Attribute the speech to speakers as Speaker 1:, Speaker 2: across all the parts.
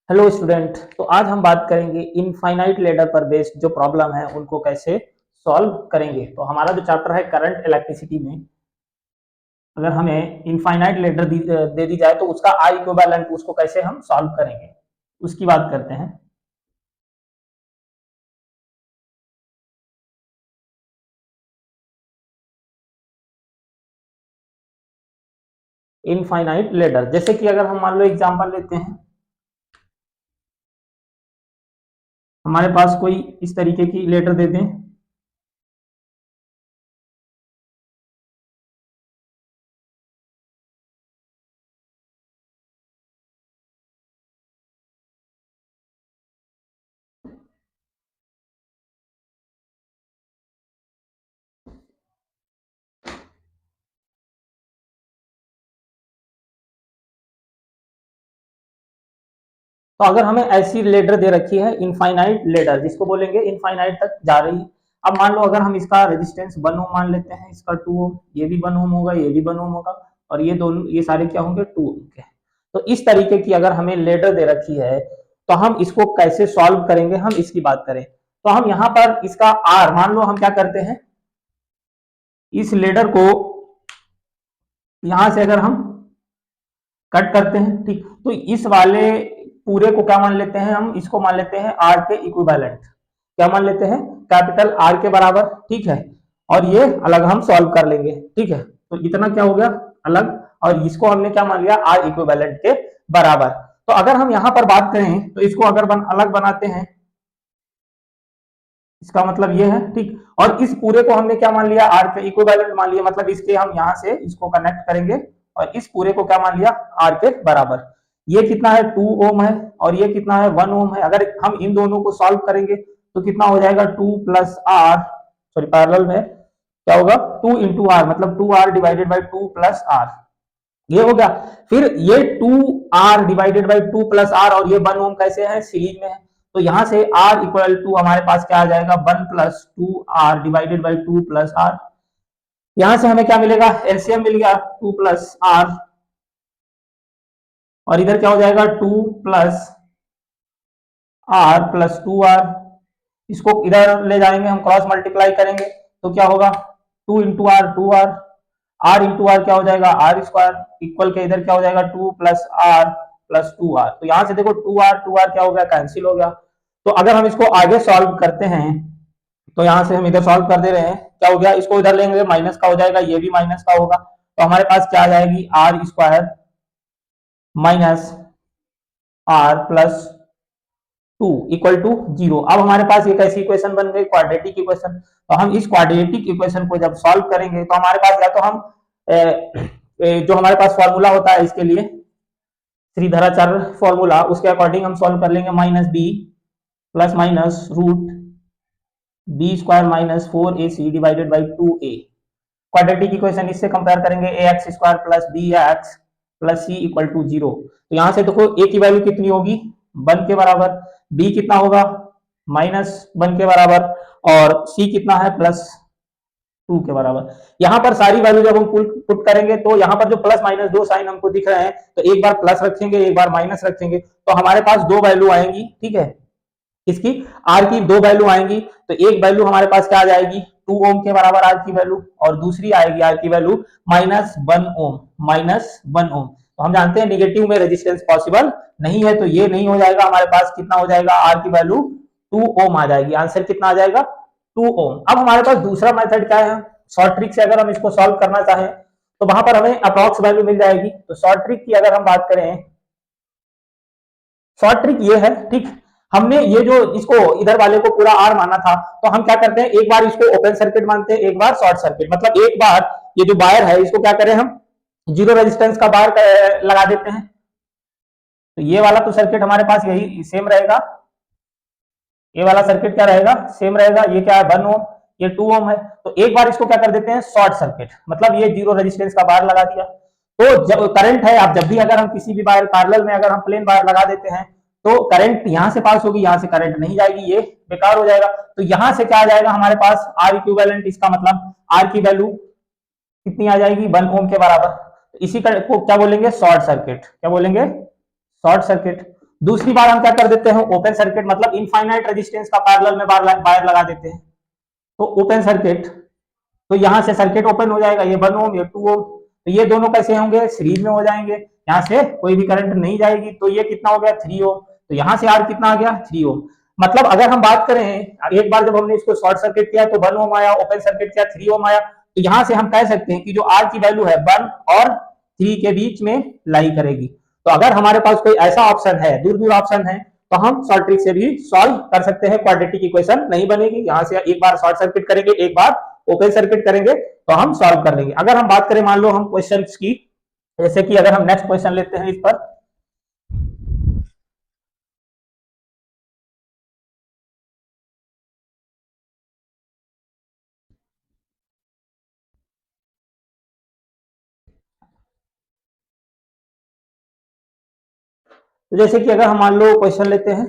Speaker 1: Hello student. तो आज हम बात करेंगे इनफाइनाइट लेडर पर बेस्ड जो प्रॉब्लम है उनको कैसे सॉल्व करेंगे। तो हमारा जो चैप्टर है करंट इलेक्ट्रिसिटी में, अगर हमें इनफाइनाइट लेडर दे दी जाए तो उसका आई इक्विवेलेंट उसको कैसे हम सॉल्व करेंगे उसकी बात करते हैं। इनफाइनाइट लेडर, जैसे कि अगर हम मान लो एग्जांपल लेते हैं, हमारे पास कोई इस तरीके की लेटर दे दें। तो अगर हमें ऐसी लेडर दे रखी है इनफाइनाइट लेडर, जिसको बोलेंगे इनफाइनाइट तक जा रही है। अब मान लो अगर हम इसका रेजिस्टेंस 1 ओम मान लेते हैं, इसका 2 ओम, ये भी 1 ओम होगा, ये भी 1 ओम होगा, और ये दोनों ये सारे क्या होंगे 2 ओम के। तो इस तरीके की अगर हमें लेडर दे रखी है तो हम इसको कैसे सॉल्व करेंगे, हम इसकी बात करें तो हम यहाँ पर इसका आर मान लो, हम क्या करते हैं इस लेडर को यहां से अगर हम कट करते हैं, ठीक, तो इस वाले पूरे को क्या मान लेते हैं, हम इसको मान लेते हैं आर के इक्विवेलेंट। क्या मान लेते हैं, कैपिटल आर के बराबर, ठीक है। और ये अलग हम सॉल्व कर लेंगे, ठीक है। तो इतना क्या हो गया अलग, और इसको हमने क्या मान लिया आर इक्विवेलेंट के बराबर। तो अगर हम यहां पर बात करें तो इसको अगर अलग बनाते हैं, इसका मतलब ये है, ठीक। और इस पूरे को हमने क्या मान लिया आर के इक्विवेलेंट मान लिया, मतलब इसके हम यहां से इसको कनेक्ट करेंगे और इस पूरे को क्या मान लिया आर के बराबर। ये कितना है 2 ओम है और ये कितना है 1 ओम है। अगर हम इन दोनों को सॉल्व करेंगे तो कितना हो जाएगा 2 प्लस आर, सॉरी पैरेलल में क्या होगा 2 इंटू आर, मतलब 2 r divided by 2 plus r, ये हो गया। फिर ये 2 r divided by 2 plus r और ये 1 ओम कैसे है सीरीज में है, तो यहां से आर इक्वल टू हमारे पास क्या आ जाएगा 1 plus 2 r divided by 2 plus r. यहां से हमें क्या मिलेगा एलसीएम मिल गया 2 प्लस आर, और इधर क्या हो जाएगा 2 प्लस आर प्लस 2 आर। इसको इधर ले जाएंगे, हम क्रॉस मल्टीप्लाई करेंगे तो क्या होगा 2 into r 2 r, r into r क्या हो जाएगा आर स्क्वायर, इक्वल के इधर क्या हो जाएगा 2 प्लस आर प्लस 2 आर। तो यहां से देखो 2 आर क्या हो गया कैंसिल हो गया। तो अगर हम इसको आगे सॉल्व करते हैं तो यहां से हम इधर सॉल्व कर दे रहे हैं, क्या हो गया इसको इधर लेंगे माइनस का हो जाएगा, ये भी माइनस का होगा, तो हमारे पास क्या आ जाएगी r square minus r plus 2 equal to 0। अब हमारे पास एक ऐसी इक्वेशन बन गई क्वाड्रेटिक इक्वेशन। तो हम इस क्वाड्रेटिक इक्वेशन को जब सॉल्व करेंगे तो हमारे पास या तो हम जो हमारे पास फॉर्मूला होता है इसके लिए श्रीधराचार्य फॉर्मूला, उसके अकॉर्डिंग हम सॉल्व कर लेंगे minus B plus minus root B square minus 4ac divided by 2a। Quadratic equation इससे कंपेयर करेंगे A X square plus B X plus C equal to 0। तो यहां से देखो ए की वैल्यू कितनी होगी 1 के बराबर, बी कितना होगा माइनस 1 के बराबर, और सी कितना है प्लस 2 के बराबर। यहां पर सारी वैल्यू जब हम पुट करेंगे तो यहां पर जो प्लस माइनस दो साइन हमको दिख रहे हैं, तो एक बार प्लस रखेंगे एक बार माइनस रखेंगे तो हमारे पास दो वैल्यू आएंगी, ठीक है। इसकी आर की दो वैल्यू आएंगी, तो एक वैल्यू हमारे पास क्या आ जाएगी 2 ओम के बराबर आर की वैल्यू, और दूसरी आएगी आर की वैल्यू माइनस 1 ओम, माइनस 1 ओम। तो हम जानते हैं निगेटिव में रेजिस्टेंस पॉसिबल नहीं है, तो ये नहीं हो जाएगा, हमारे पास कितना हो जाएगा आर की वैल्यू 2 ओम आ जाएगी। आंसर कितना आ जाएगा 2 ओम। अब हमारे पास दूसरा मेथड क्या है, शॉर्ट ट्रिक से अगर हम इसको सॉल्व करना चाहें तो वहां पर हमें अप्रॉक्स वैल्यू मिल जाएगी। तो शॉर्ट ट्रिक की अगर हम बात करें, शॉर्ट ट्रिक ये है, ठीक, हमने ये जो इसको इधर वाले को पूरा आर माना था, तो हम क्या करते हैं एक बार इसको ओपन सर्किट मानते हैं एक बार शॉर्ट सर्किट, मतलब एक बार ये जो वायर है इसको क्या करें हम जीरो रेजिस्टेंस का बार लगा देते हैं। तो ये वाला तो सर्किट हमारे पास यही सेम रहेगा, ये वाला सर्किट क्या रहेगा सेम रहेगा, ये क्या है 1 ओम, ये 2 ओम है। तो एक बार इसको क्या कर देते हैं शॉर्ट सर्किट, मतलब ये जीरो रेजिस्टेंस का बार लगा दिया। तो जब करंट है, आप जब भी अगर हम किसी भी वायर पैरेलल में अगर हम प्लेन वायर लगा देते हैं तो करंट यहां से पास होगी, यहां से करंट नहीं जाएगी, ये बेकार हो जाएगा। तो यहां से क्या आ जाएगा हमारे पास आर इक्विवेलेंट, इसका मतलब आर की वैल्यू कितनी आ जाएगी 1 ओम के बराबर। तो इसी को क्या बोलेंगे शॉर्ट सर्किट, क्या बोलेंगे शॉर्ट सर्किट। दूसरी बार हम क्या कर देते हैं, ओपन सर्किट मतलब इनफाइनाइट रेजिस्टेंस का पैरेलल में वायर लगा देते हैं। तो ओपन सर्किट, तो यहां से सर्किट ओपन हो जाएगा, ये 1 ओम ये 2 ओम, तो ये दोनों कैसे होंगे, सीरीज में हो जाएंगे, यहाँ से कोई भी करंट नहीं जाएगी, तो ये कितना हो गया 3 ओम, तो यहाँ से आर कितना आ गया 3 ओम। मतलब अगर हम बात करें, एक बार जब हमने इसको शॉर्ट सर्किट किया तो 1 ओम आया, ओपन सर्किट किया 3 ओम आया, तो यहाँ से हम कह सकते हैं कि जो आर की वैल्यू है 1 और 3 के बीच में लाई करेगी। तो अगर हमारे पास कोई ऐसा ऑप्शन है, दूर दूर ऑप्शन है, तो हम शॉर्ट ट्रिक से भी सॉल्व कर सकते हैं, क्वाड्रेटिक इक्वेशन नहीं बनेगी। यहाँ से एक बार शॉर्ट सर्किट करेंगे, एक बार ओपन सर्किट करेंगे, तो हम सॉल्व कर लेंगे। अगर हम बात करें, मान लो हम क्वेश्चन की, जैसे कि अगर हम नेक्स्ट क्वेश्चन लेते हैं इस पर, तो जैसे कि अगर हम मान लो क्वेश्चन लेते हैं,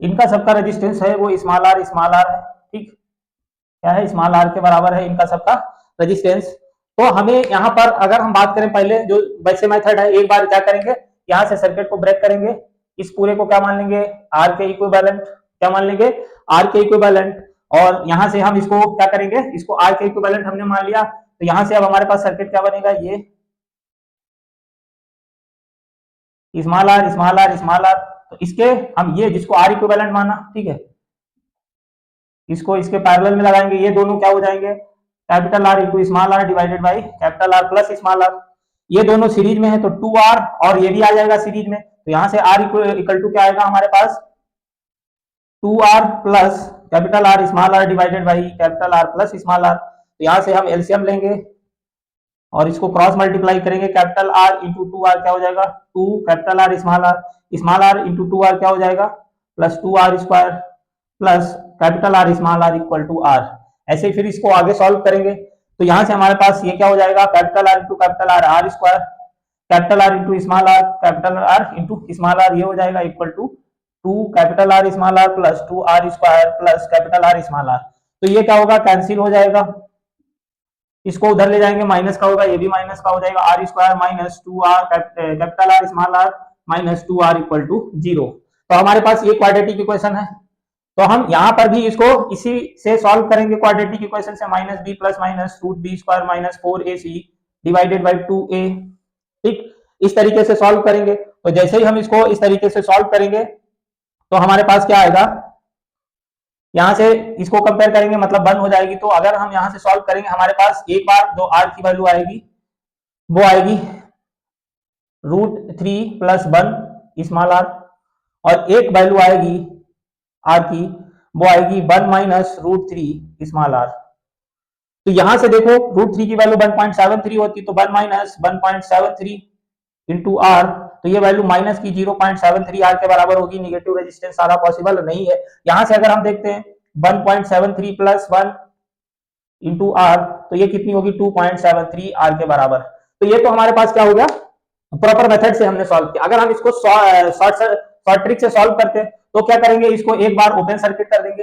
Speaker 1: इनका सबका रेजिस्टेंस है वो स्मॉल आर है, ठीक, क्या है, स्मॉल आर के बराबर है इनका सबका रेजिस्टेंस। तो हमें यहाँ पर अगर हम बात करें, पहले जो वैसे मेथड है, एक बार क्या करेंगे, यहाँ से सर्किट को ब्रेक करेंगे, इस पूरे को क्या मान लेंगे, आर के इक्विवेलेंट, क्या मान लेंगे, आर के इक्विवेलेंट, और यहाँ से हम इसको क्या करेंगे, इसको आर के इक्विवेलेंट हमने मान लिया, तो यहाँ से अब हमारे पास सर्किट क्या बनेगा, ये small r small r small r, तो इसके हम ये जिसको आर इक्विवेलेंट माना, ठीक है, इसको इसके पैरेलल में लगाएंगे, ये दोनों क्या हो जाएंगे, capital R into small r divided by capital R plus small r, ये दोनों सीरीज में है तो 2r, और ये भी आ जाएगा सीरीज में, तो यहां से r इक्वल टू क्या आएगा हमारे पास, 2r plus capital R small r divided by capital R plus small r, तो यहां से हम एलसीएम लेंगे और इसको क्रॉस मल्टीप्लाई करेंगे, कैपिटल आर इंटू 2r क्या हो जाएगा, 2 capital R small r into 2r क्या हो जाएगा, plus 2r square plus capital R small r equal to r. ऐसे फिर इसको आगे सॉल्व करेंगे, तो यहां से हमारे पास ये क्या हो जाएगा, capital R into capital R r square, capital R into small r, capital R into small r, ये हो जाएगा equal to 2 capital R small r plus 2r square plus capital R small r. तो ये क्या होगा, cancel हो जाएगा, इसको उधर ले जाएंगे, माइनस का होगा, ये भी माइनस का हो जाएगा, r square minus 2r capital R small r minus 2r equal to 0। तो हमारे पास ये क्वाड्रेटिक इक्वेशन है, तो हम यहां पर भी इसको इसी से सॉल्व करेंगे, क्वाड्रेटिक इक्वेशन से, minus B plus minus root B square minus 4ac divided by 2a, ठीक, इस तरीके से सॉल्व करेंगे। तो जैसे ही हम इसको इस तरीके से सॉल्व करेंगे, तो हमारे पास क्या आएगा, यहां से इसको कंपेयर करेंगे मतलब बंद हो जाएगी, तो अगर हम यहां से सॉल्व करेंगे, हमारे पास एक बार जो आर की वैल्यू आएगी वो आएगी √3 प्लस 1 स्मॉल आर, और एक वैल्यू आएगी आर की, वो आएगी 1 माइनस √3 स्मॉल आर। तो यहां से देखो √3 की वैल्यू 1.73 होती, तो 1 माइनस 1.73 इंटू आर, तो ये वैल्यू माइनस की 0.73 आर के बराबर होगी, निगेटिव रेजिस्टेंस सारा पॉसिबल नहीं है। यहां से अगर हम देखते हैं 1.73 प्लस 1 इंटू आर, तो ये कितनी होगी 2.73 आर के बराबर। तो ये तो हमारे पास क्या हो गया, प्रॉपर मेथड से हमने सॉल्व किया। अगर हम इसको शॉर्ट ट्रिक से सॉल्व करते तो क्या करेंगे, इसको एक बार ओपन सर्किट कर देंगे।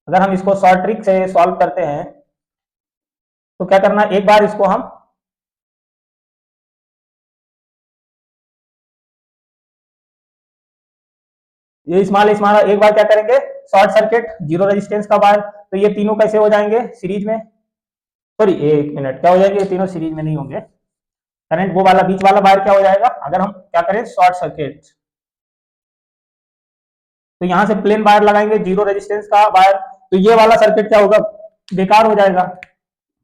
Speaker 1: अगर हम इसको शॉर्ट ट्रिक से सॉल्व करते हैं तो क्या करना, एक बार इसको हम ये स्मॉल स्मॉल एक बार क्या करेंगे, शॉर्ट सर्किट, जीरो रेजिस्टेंस का बार, तो ये तीनों कैसे हो जाएंगे सीरीज में, सॉरी एक मिनट, क्या हो जाएंगे, ये तीनों सीरीज में नहीं होंगे, करंट वो वाला बीच वाला वायर क्या हो जाएगा, अगर हम क्या करें शॉर्ट सर्किट, तो यहां से प्लेन वायर लगाएंगे जीरो रेजिस्टेंस का वायर, तो ये वाला सर्किट क्या होगा, बेकार हो जाएगा,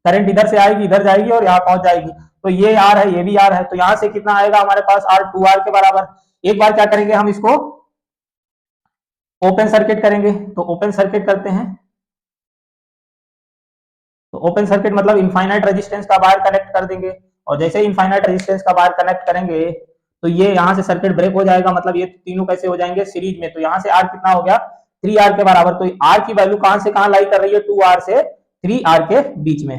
Speaker 1: करंट इधर से आएगी इधर जाएगी और यहाँ पहुंच जाएगी, तो ये आर है ये भी आर है, तो यहां से कितना आएगा हमारे पास आर 2r के बराबर। एक बार क्या करेंगे, हम इसको ओपन सर्किट करेंगे, तो ओपन सर्किट करते हैं, तो ओपन सर्किट मतलब इनफाइनाइट रेजिस्टेंस का वायर कनेक्ट कर देंगे, और जैसे ही इनफाइनाइट रेजिस्टेंस का वायर कनेक्ट करेंगे तो ये यहाँ से सर्किट ब्रेक हो जाएगा, मतलब ये तीनों कैसे हो जाएंगे सीरीज में। तो यहाँ से आर कितना हो गया 3R के बराबर। तो आर की वैल्यू कहां से कहां लाई कर रही है 2R से 3R के बीच में।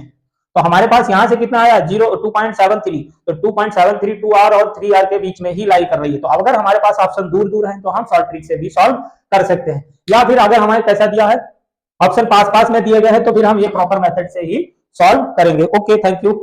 Speaker 1: तो हमारे पास यहां से कितना आया 2.73, तो 2.73 2R और 3R के बीच में ही लाई कर रही है। तो अगर हमारे पास ऑप्शन दूर दूर है तो हम शॉर्ट ट्रिक से भी सॉल्व कर सकते हैं, या फिर अगर हमारे कैसा दिया है ऑप्शन पास पास में दिए गए हैं तो फिर हम ये प्रॉपर मेथड से ही सॉल्व करेंगे। Okay, thank you.